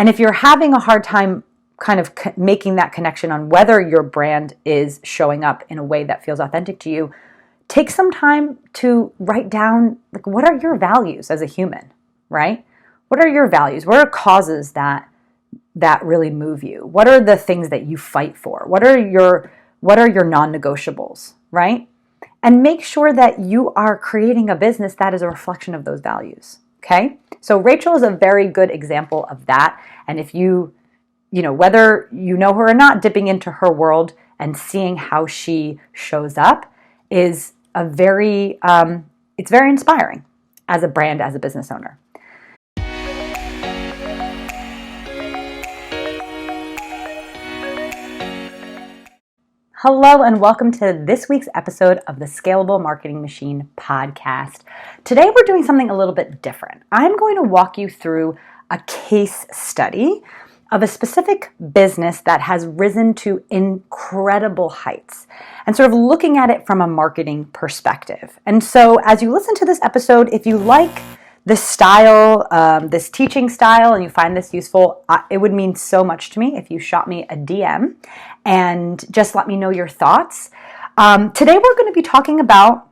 And if you're having a hard time kind of making that connection on whether your brand is showing up in a way that feels authentic to you, take some time to write down, like, what are your values as a human, right? What are your values? What are causes that really move you? What are the things that you fight for? What are your non-negotiables, right? And make sure that you are creating a business that is a reflection of those values, okay? So Rachel is a very good example of that. And if you know, whether you know her or not, dipping into her world and seeing how she shows up is it's very inspiring as a brand, as a business owner. Hello and welcome to this week's episode of the Scalable Marketing Machine podcast. Today we're doing something a little bit different. I'm going to walk you through a case study of a specific business that has risen to incredible heights and sort of looking at it from a marketing perspective. And so as you listen to this episode, if you like this style, this teaching style, and you find this useful, it would mean so much to me if you shot me a DM and just let me know your thoughts. Today we're going to be talking about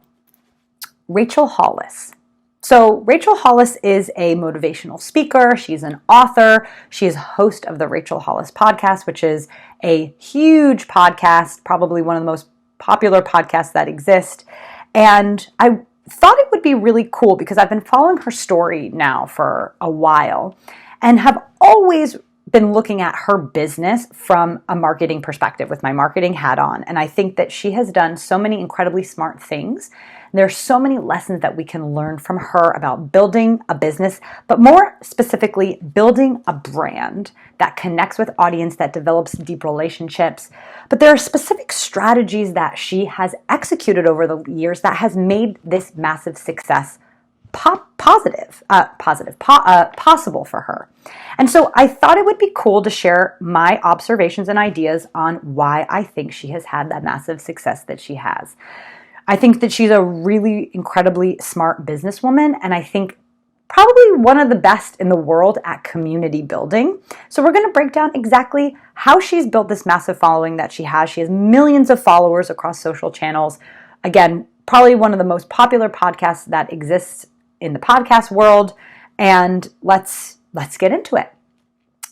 Rachel Hollis. So Rachel Hollis is a motivational speaker. She's an author. She is host of the Rachel Hollis podcast, which is a huge podcast, probably one of the most popular podcasts that exist. And I thought it would be really cool because I've been following her story now for a while and have always been looking at her business from a marketing perspective with my marketing hat on. And I think that she has done so many incredibly smart things. There's so many lessons that we can learn from her about building a business, but more specifically, building a brand that connects with audience, that develops deep relationships. But there are specific strategies that she has executed over the years that has made this massive success possible for her. And so I thought it would be cool to share my observations and ideas on why I think she has had that massive success that she has. I think that she's a really incredibly smart businesswoman, and I think probably one of the best in the world at community building. So we're going to break down exactly how she's built this massive following that she has. She has millions of followers across social channels. Again, probably one of the most popular podcasts that exists in the podcast world. And let's get into it.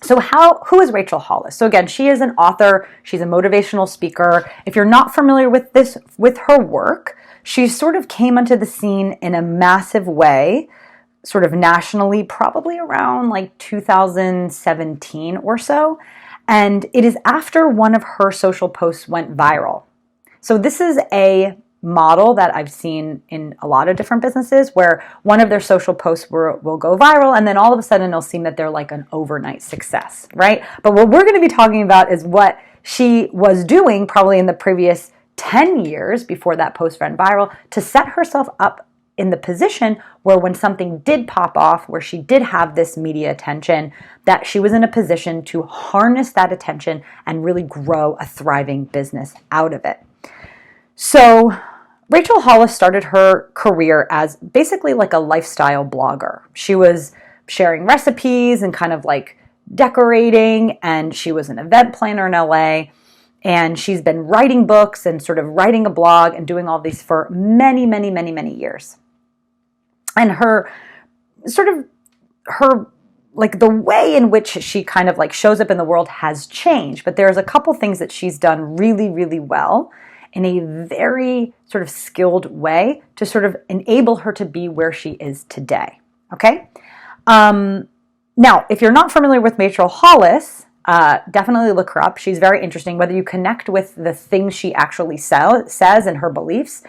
So who is Rachel Hollis? So again, she is an author. She's a motivational speaker. If you're not familiar with her work, she sort of came onto the scene in a massive way, sort of nationally, probably around like 2017 or so. And it is after one of her social posts went viral. So this is a model that I've seen in a lot of different businesses where one of their social posts will go viral and then all of a sudden it'll seem that they're like an overnight success, right? But what we're going to be talking about is what she was doing probably in the previous 10 years before that post went viral to set herself up in the position where when something did pop off, where she did have this media attention, that she was in a position to harness that attention and really grow a thriving business out of it. So Rachel Hollis started her career as basically like a lifestyle blogger. She was sharing recipes and kind of like decorating, and she was an event planner in LA. And she's been writing books and sort of writing a blog and doing all these for many, many, many, many years. And her like the way in which she kind of like shows up in the world has changed. But there's a couple things that she's done really, really well in a very sort of skilled way to sort of enable her to be where she is today. Okay? Now, if you're not familiar with Rachel Hollis, definitely look her up. She's very interesting. Whether you connect with the things she actually says and her beliefs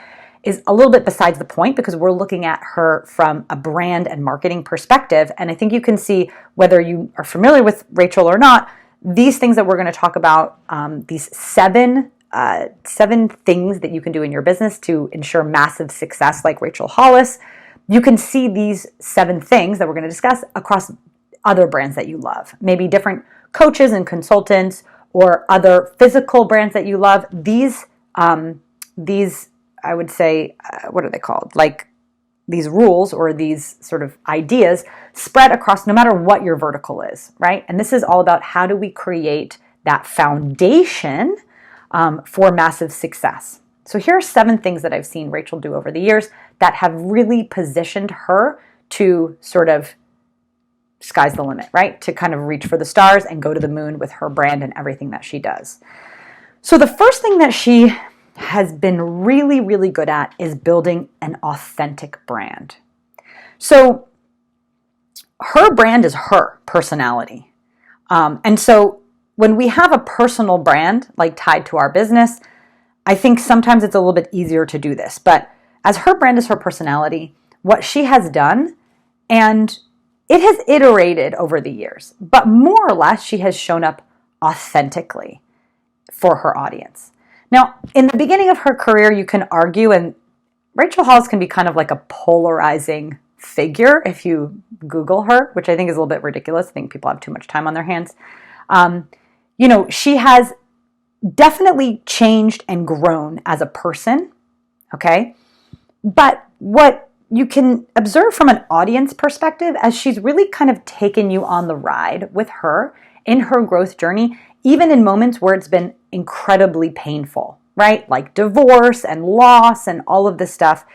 is a little bit besides the point because we're looking at her from a brand and marketing perspective. And I think you can see whether you are familiar with Rachel or not, these things that we're going to talk about, these seven things that you can do in your business to ensure massive success like Rachel Hollis. You can see these 7 things that we're going to discuss across other brands that you love. Maybe different coaches and consultants or other physical brands that you love. These I would say, what are they called? Like these rules or these sort of ideas spread across no matter what your vertical is, right? And this is all about how do we create that foundation for massive success. So here are 7 things that I've seen Rachel do over the years that have really positioned her to sort of sky's the limit, right? To kind of reach for the stars and go to the moon with her brand and everything that she does. So the first thing that she has been really, really good at is building an authentic brand. So her brand is her personality. And so when we have a personal brand like tied to our business, I think sometimes it's a little bit easier to do this. But as her brand is her personality, what she has done, and it has iterated over the years, but more or less she has shown up authentically for her audience. Now, in the beginning of her career, you can argue, and Rachel Hollis can be kind of like a polarizing figure if you Google her, which I think is a little bit ridiculous. I think people have too much time on their hands. She has definitely changed and grown as a person, okay? But what you can observe from an audience perspective as she's really kind of taken you on the ride with her in her growth journey, even in moments where it's been incredibly painful, right? Like divorce and loss and all of this stuff.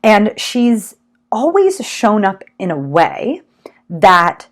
And she's always shown up in a way that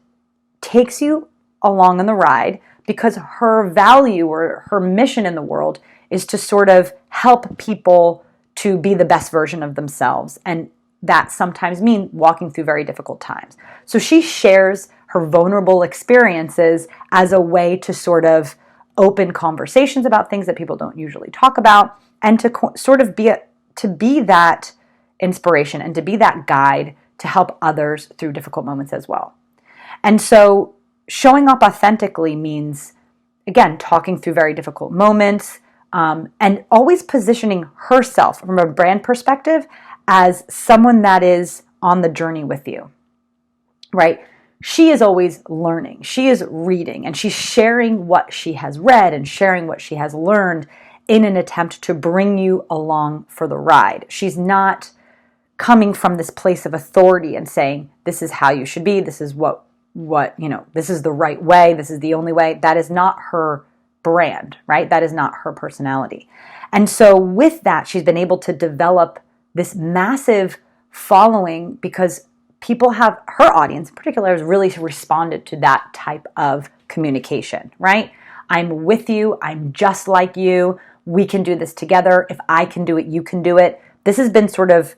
takes you along on the ride because her value or her mission in the world is to sort of help people to be the best version of themselves. And that sometimes means walking through very difficult times. So she shares her vulnerable experiences as a way to sort of open conversations about things that people don't usually talk about, and to sort of be that inspiration and to be that guide to help others through difficult moments as well. And so showing up authentically means, again, talking through very difficult moments, and always positioning herself from a brand perspective as someone that is on the journey with you, right? She is always learning. She is reading, and she's sharing what she has read and sharing what she has learned in an attempt to bring you along for the ride. She's not coming from this place of authority and saying, this is how you should be. This is this is the right way. This is the only way. That is not her brand, right? That is not her personality. And so with that, she's been able to develop this massive following because her audience in particular has really responded to that type of communication, right? I'm with you. I'm just like you. We can do this together. If I can do it, you can do it. This has been sort of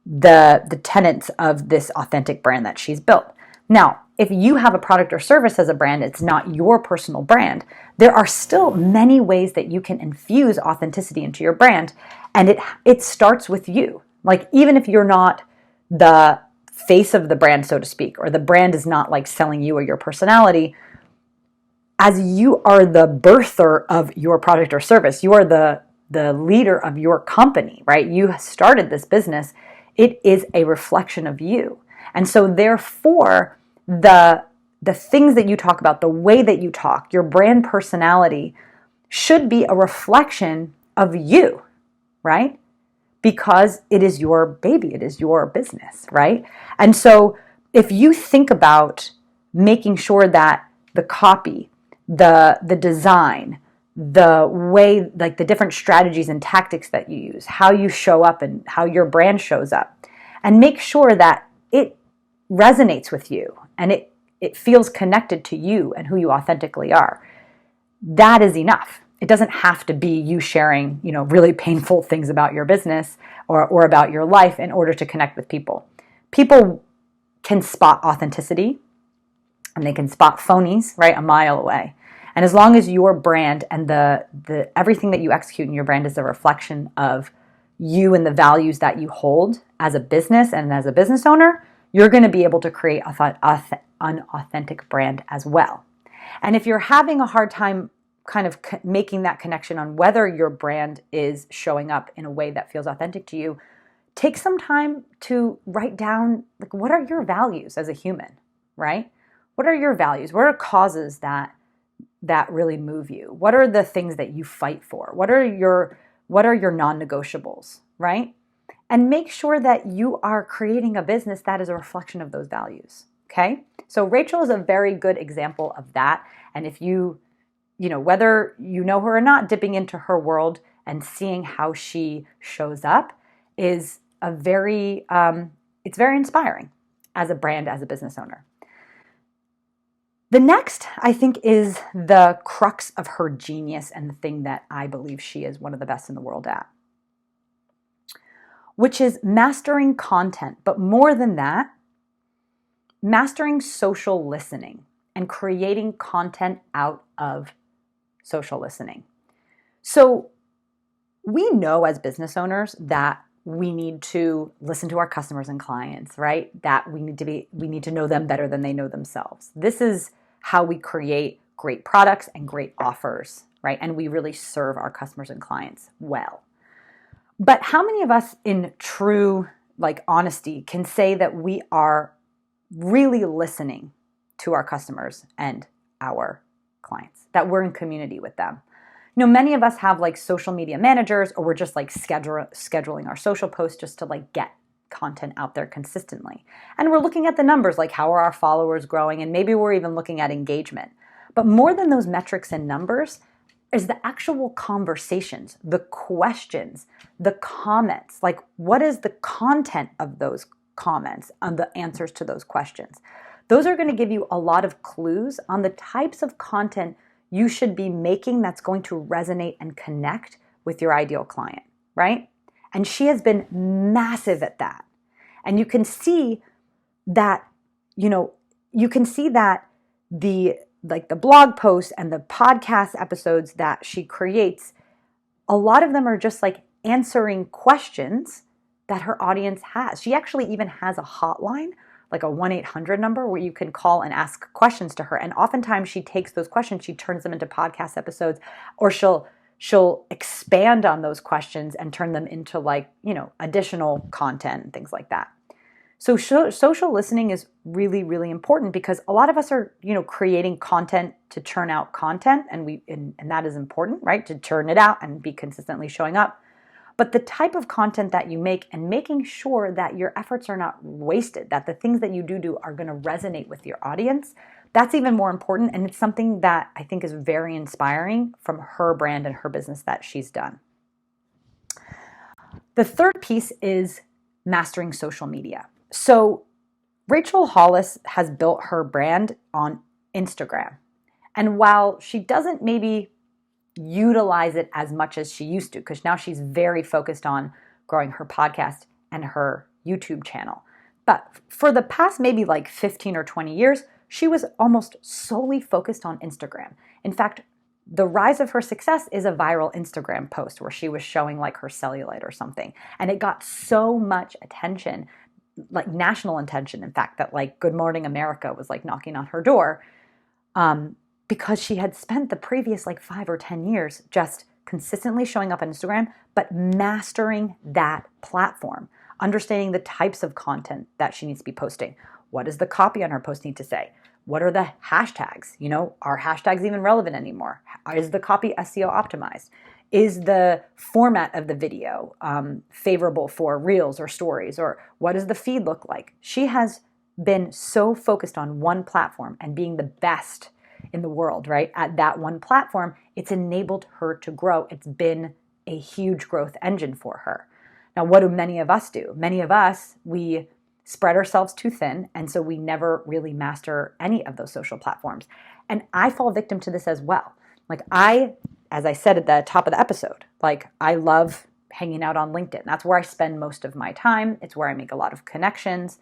the tenets of this authentic brand that she's built. Now, if you have a product or service as a brand, it's not your personal brand. There are still many ways that you can infuse authenticity into your brand, and it starts with you. Like, even if you're not the face of the brand, so to speak, or the brand is not like selling you or your personality, as you are the birther of your product or service, you are the leader of your company, right? You started this business. It is a reflection of you. And so therefore, the things that you talk about, the way that you talk, your brand personality should be a reflection of you, right? Because it is your baby, it is your business, right? And so if you think about making sure that the copy, the design, the way, like the different strategies and tactics that you use, how you show up and how your brand shows up, and make sure that it resonates with you and it feels connected to you and who you authentically are, that is enough. It doesn't have to be you sharing, really painful things about your business or about your life in order to connect with people. People can spot authenticity and they can spot phonies, right, a mile away. And as long as your brand and the everything that you execute in your brand is a reflection of you and the values that you hold as a business and as a business owner, you're going to be able to create an authentic brand as well. And if you're having a hard time kind of making that connection on whether your brand is showing up in a way that feels authentic to you, take some time to write down, like, what are your values as a human, right? What are your values? What are causes that really move you? What are the things that you fight for? What are your non-negotiables, right? and make sure that you are creating a business that is a reflection of those values. Okay? So Rachel is a very good example of that. And if whether you know her or not, dipping into her world and seeing how she shows up is it's very inspiring as a brand, as a business owner. The next, I think, is the crux of her genius and the thing that I believe she is one of the best in the world at, which is mastering content. But more than that, mastering social listening and creating content out of social listening. So we know as business owners that we need to listen to our customers and clients, right? That we need to know them better than they know themselves. This is how we create great products and great offers, right? And we really serve our customers and clients well. But how many of us in true honesty can say that we are really listening to our customers and our clients, that we're in community with them? Many of us have social media managers, or we're just scheduling our social posts just to get content out there consistently. And we're looking at the numbers, how are our followers growing? And maybe we're even looking at engagement. But more than those metrics and numbers is the actual conversations, the questions, the comments. What is the content of those comments and the answers to those questions? Those are going to give you a lot of clues on the types of content you should be making that's going to resonate and connect with your ideal client, right? And she has been massive at that. And you can see that, the blog posts and the podcast episodes that she creates, a lot of them are just answering questions that her audience has. She actually even has a hotline, a 1-800 number where you can call and ask questions to her. And oftentimes she takes those questions, she turns them into podcast episodes, or she'll expand on those questions and turn them into additional content and things like that. So social listening is really, really important because a lot of us are, creating content to churn out content, and that is important, right? To churn it out and be consistently showing up. But the type of content that you make and making sure that your efforts are not wasted, that the things that you do are going to resonate with your audience, that's even more important. And it's something that I think is very inspiring from her brand and her business that she's done. The third piece is mastering social media. So Rachel Hollis has built her brand on Instagram. And while she doesn't maybe utilize it as much as she used to, because now she's very focused on growing her podcast and her YouTube channel. But for the past maybe 15 or 20 years, she was almost solely focused on Instagram. In fact, the rise of her success is a viral Instagram post where she was showing her cellulite or something. And it got so much attention, national attention, in fact, that Good Morning America was knocking on her door. Because she had spent the previous 5 or 10 years just consistently showing up on Instagram, but mastering that platform, understanding the types of content that she needs to be posting. What does the copy on her post need to say? What are the hashtags? Are hashtags even relevant anymore? Is the copy SEO optimized? Is the format of the video favorable for reels or stories? Or what does the feed look like? She has been so focused on one platform and being the best in the world, right? At that one platform, it's enabled her to grow. It's been a huge growth engine for her. Now, what do many of us do? Many of us, we spread ourselves too thin, and so we never really master any of those social platforms. And I fall victim to this as well. As I said at the top of the episode, I love hanging out on LinkedIn. That's where I spend most of my time. It's where I make a lot of connections.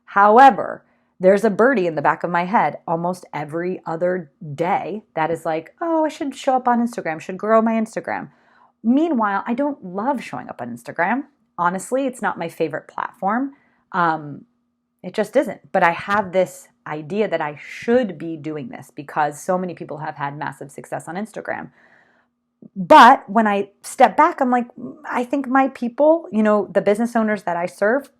However, there's a birdie in the back of my head almost every other day that is oh, I should show up on Instagram, should grow my Instagram. Meanwhile, I don't love showing up on Instagram. Honestly, it's not my favorite platform. It just isn't. But I have this idea that I should be doing this because so many people have had massive success on Instagram. But when I step back, I'm I think my people, the business owners that I serve,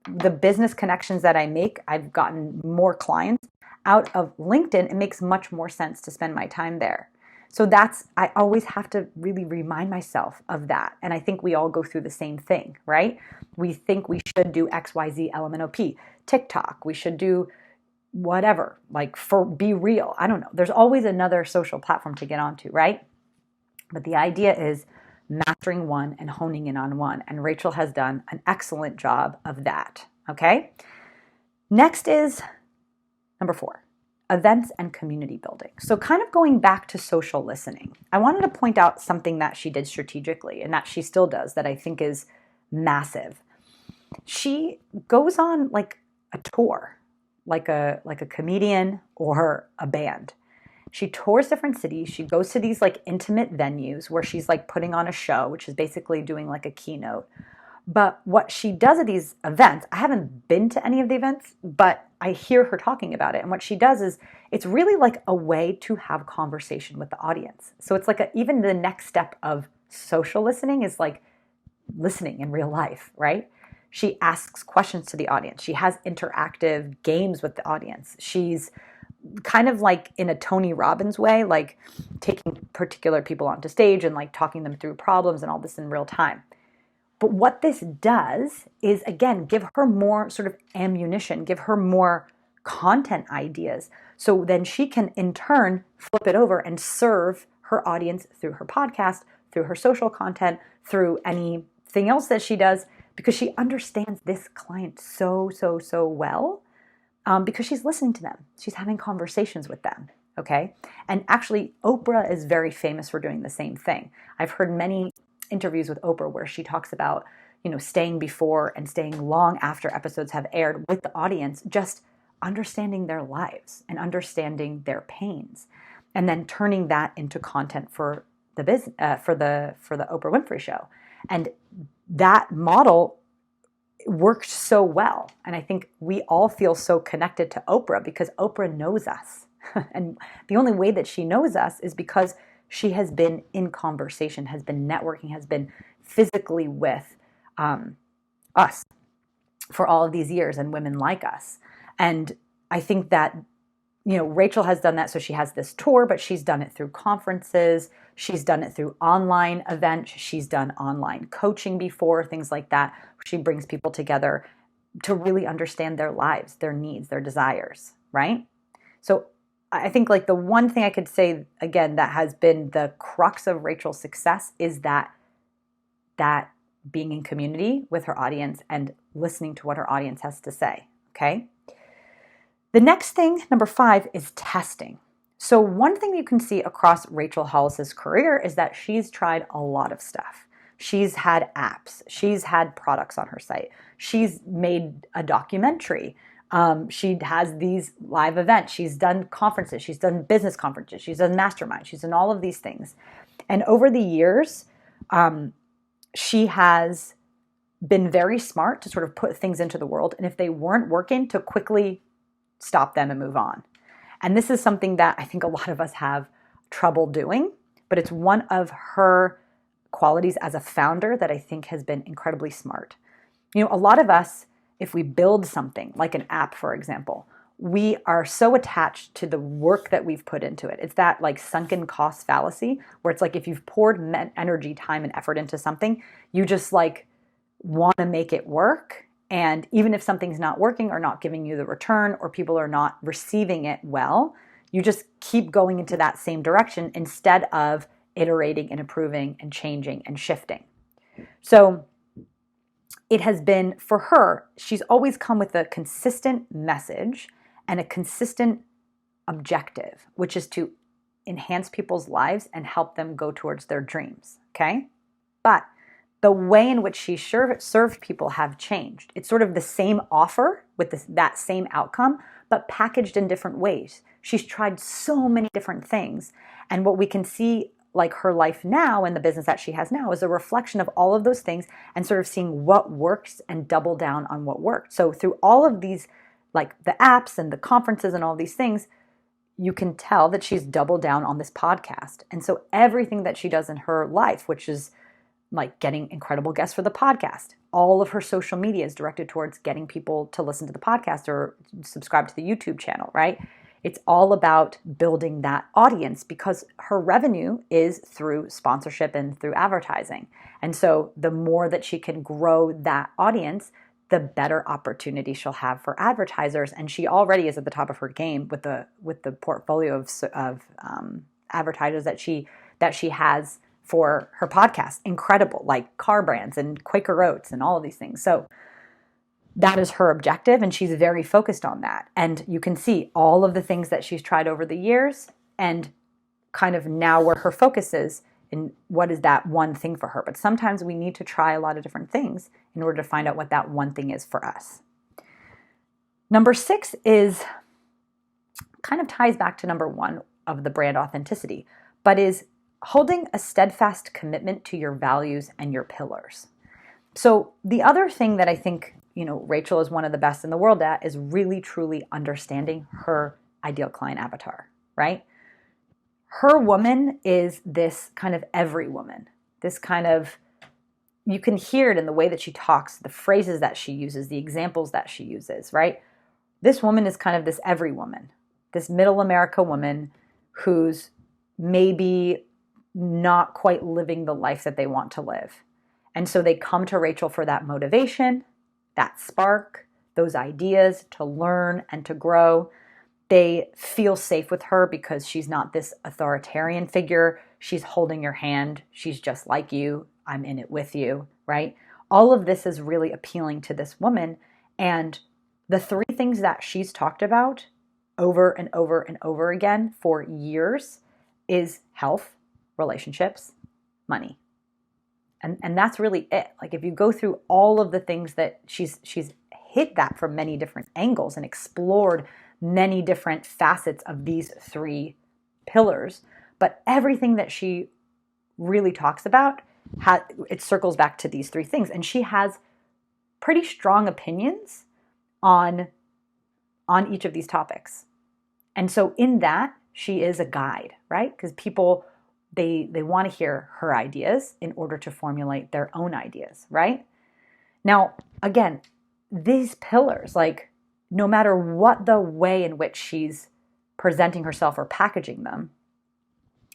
the business connections that I make, I've gotten more clients out of LinkedIn. It makes much more sense to spend my time there. So I always have to really remind myself of that. And I think we all go through the same thing, right? We think we should do XYZ LMNOP, TikTok, we should do whatever, like for Be Real. I don't know. There's always another social platform to get onto, right? But the idea is mastering one and honing in on one. And Rachel has done an excellent job of that. Okay. Next is number 4, events and community building. So kind of going back to social listening, I wanted to point out something that she did strategically and that she still does that I think is massive. She goes on like a tour, like a comedian or a band. She tours different cities. She goes to these like intimate venues where she's like putting on a show, which is basically doing like a keynote. But what she does at these events, I haven't been to any of the events, but I hear her talking about it. And what she does is it's really like a way to have conversation with the audience. So it's like even the next step of social listening is like listening in real life, right? She asks questions to the audience. She has interactive games with the audience. She's kind of like in a Tony Robbins way, like taking particular people onto stage and like talking them through problems and all this in real time. But what this does is, again, give her more sort of ammunition, give her more content ideas. So then she can, in turn, flip it over and serve her audience through her podcast, through her social content, through anything else that she does, because she understands this client so well, because she's listening to them. She's having conversations with them. Okay. And actually, Oprah is very famous for doing the same thing. I've heard many interviews with Oprah where she talks about, staying before and staying long after episodes have aired with the audience, just understanding their lives and understanding their pains, and then turning that into content for the business, for the Oprah Winfrey Show. And that model worked so well. And I think we all feel so connected to Oprah because Oprah knows us. And the only way that she knows us is because she has been in conversation, has been networking, has been physically with us for all of these years, and women like us. And I think that, Rachel has done that. So she has this tour, but she's done it through conferences. She's done it through online events. She's done online coaching before, things like that. She brings people together to really understand their lives, their needs, their desires, right? So I think like the one thing I could say, again, that has been the crux of Rachel's success is that being in community with her audience and listening to what her audience has to say, okay? The next thing, number 5, is testing. So one thing you can see across Rachel Hollis's career is that she's tried a lot of stuff. She's had apps. She's had products on her site. She's made a documentary. She has these live events. She's done conferences. She's done business conferences. She's done masterminds. She's done all of these things. And over the years, she has been very smart to sort of put things into the world. And if they weren't working, to quickly stop them and move on. And this is something that I think a lot of us have trouble doing, but it's one of her qualities as a founder that I think has been incredibly smart. A lot of us, if we build something like an app, for example, we are so attached to the work that we've put into it. It's that like sunken cost fallacy where it's like if you've poured energy, time, and effort into something, you just like want to make it work. And even if something's not working or not giving you the return or people are not receiving it well, you just keep going into that same direction instead of iterating and improving and changing and shifting. So it has been, for her, she's always come with a consistent message and a consistent objective, which is to enhance people's lives and help them go towards their dreams, okay? But the way in which she served people have changed. It's sort of the same offer with that same outcome, but packaged in different ways. She's tried so many different things. And what we can see, like her life now and the business that she has now, is a reflection of all of those things and sort of seeing what works and double down on what worked. So through all of these, like the apps and the conferences and all these things, you can tell that she's doubled down on this podcast. And so everything that she does in her life, which is like getting incredible guests for the podcast, all of her social media is directed towards getting people to listen to the podcast or subscribe to the YouTube channel, right? It's all about building that audience because her revenue is through sponsorship and through advertising. And so the more that she can grow that audience, the better opportunity she'll have for advertisers. And she already is at the top of her game with the portfolio of advertisers that she has for her podcast. Incredible, like car brands and Quaker Oats and all of these things. So that is her objective, and she's very focused on that. And you can see all of the things that she's tried over the years and kind of now where her focus is and what is that one thing for her. But sometimes we need to try a lot of different things in order to find out what that one thing is for us. Number 6 is kind of ties back to number 1 of the brand authenticity, but is holding a steadfast commitment to your values and your pillars. So the other thing that I think Rachel is one of the best in the world at is really truly understanding her ideal client avatar, right? Her woman is this kind of every woman, this kind of, you can hear it in the way that she talks, the phrases that she uses, the examples that she uses, right? This woman is kind of this every woman, this middle America woman who's maybe not quite living the life that they want to live. And so they come to Rachel for that motivation, that spark, those ideas to learn and to grow. They feel safe with her because she's not this authoritarian figure. She's holding your hand. She's just like you. I'm in it with you, right? All of this is really appealing to this woman. And the 3 things that she's talked about over and over and over again for years is health, relationships, money. And that's really it. Like if you go through all of the things that she's hit that from many different angles and explored many different facets of these 3 pillars, but everything that she really talks about, it circles back to these 3 things. And she has pretty strong opinions on each of these topics. And so in that, she is a guide, right? Because people, they want to hear her ideas in order to formulate their own ideas, right? Now, again, these pillars, like no matter what the way in which she's presenting herself or packaging them,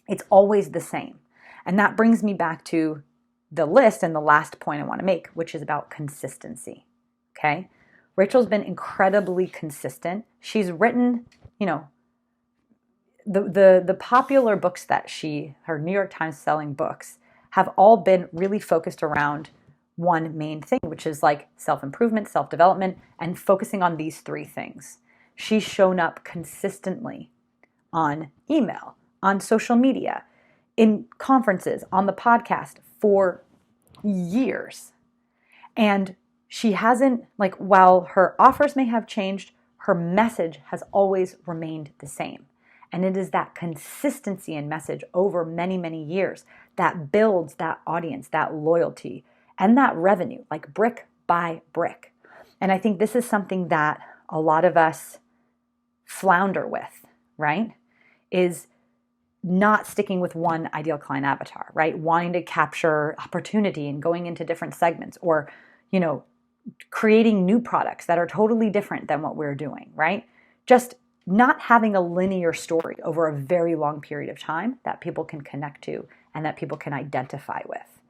it's always the same. And that brings me back to the list and the last point I want to make, which is about consistency, okay? Rachel's been incredibly consistent. She's written, the popular books that her New York Times selling books have all been really focused around one main thing, which is like self-improvement, self-development, and focusing on these 3 things. She's shown up consistently on email, on social media, in conferences, on the podcast for years. And she hasn't, like, while her offers may have changed, her message has always remained the same. And it is that consistency in message over many, many years that builds that audience, that loyalty, and that revenue, like brick by brick. And I think this is something that a lot of us flounder with, right? Is not sticking with one ideal client avatar, right? Wanting to capture opportunity and going into different segments, or, creating new products that are totally different than what we're doing, right? Just not having a linear story over a very long period of time that people can connect to and that people can identify with.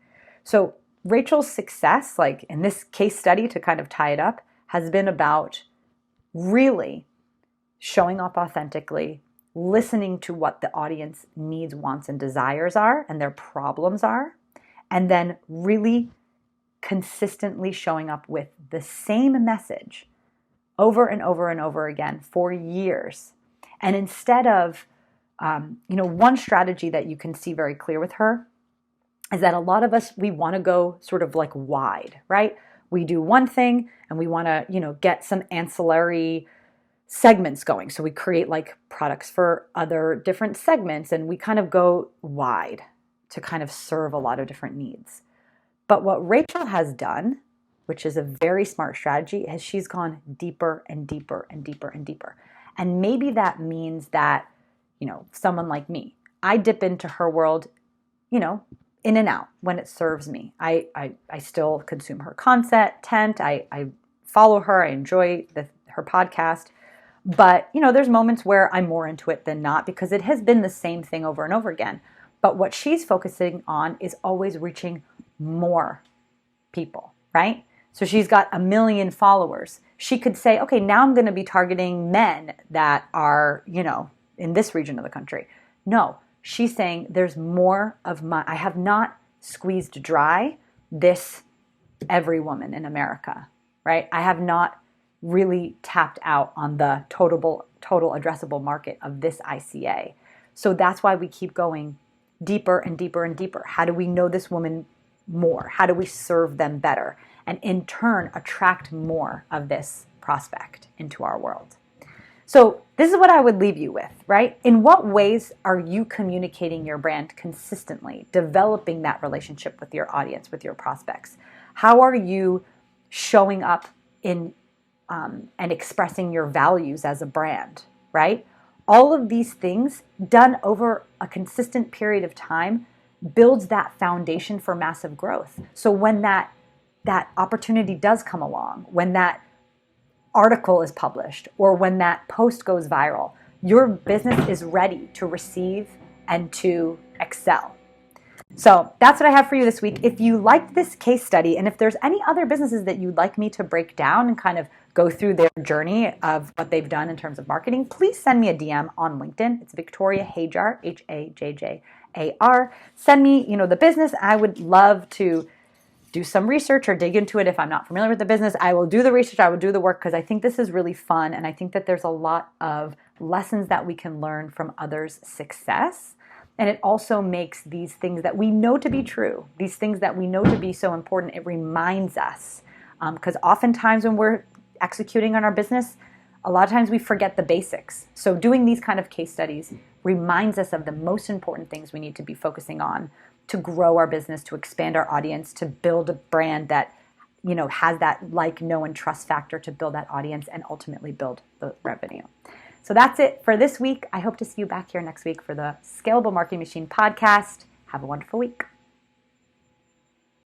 So Rachel's success, like in this case study to kind of tie it up, has been about really showing up authentically, listening to what the audience needs, wants, and desires are and their problems are, and then really consistently showing up with the same message over and over and over again for years. And instead of, one strategy that you can see very clear with her is that a lot of us, we want to go sort of like wide, right? We do one thing and we want to, get some ancillary segments going. So we create like products for other different segments and we kind of go wide to kind of serve a lot of different needs. But what Rachel has done, which is a very smart strategy, is she's gone deeper and deeper and deeper and deeper. And maybe that means that, someone like me, I dip into her world, in and out when it serves me. I still consume her content. I follow her. I enjoy her podcast. But, there's moments where I'm more into it than not because it has been the same thing over and over again. But what she's focusing on is always reaching more people, right? So she's got 1 million followers. She could say, okay, now I'm going to be targeting men that are, in this region of the country. No, she's saying there's more of I have not squeezed dry this every woman in America, right? I have not really tapped out on the total addressable market of this ICA. So that's why we keep going deeper and deeper and deeper. How do we know this woman more? How do we serve them better? And in turn, attract more of this prospect into our world. So this is what I would leave you with, right? In what ways are you communicating your brand consistently, developing that relationship with your audience, with your prospects? How are you showing up in and expressing your values as a brand, right? All of these things done over a consistent period of time builds that foundation for massive growth. So when that opportunity does come along, when that article is published, or when that post goes viral, your business is ready to receive and to excel. So that's what I have for you this week. If you liked this case study, and if there's any other businesses that you'd like me to break down and kind of go through their journey of what they've done in terms of marketing, please send me a DM on LinkedIn. It's Victoria Hajar, Hajjar. Send me, the business. I would love to do some research or dig into it. If I'm not familiar with the business, I will do the research, I will do the work, because I think this is really fun. And I think that there's a lot of lessons that we can learn from others' success. And it also makes these things that we know to be true, these things that we know to be so important, it reminds us. Because oftentimes when we're executing on our business, a lot of times we forget the basics. So doing these kind of case studies reminds us of the most important things we need to be focusing on to grow our business, to expand our audience, to build a brand that, has that like, know, and trust factor to build that audience and ultimately build the revenue. So that's it for this week. I hope to see you back here next week for the Scalable Marketing Machine podcast. Have a wonderful week.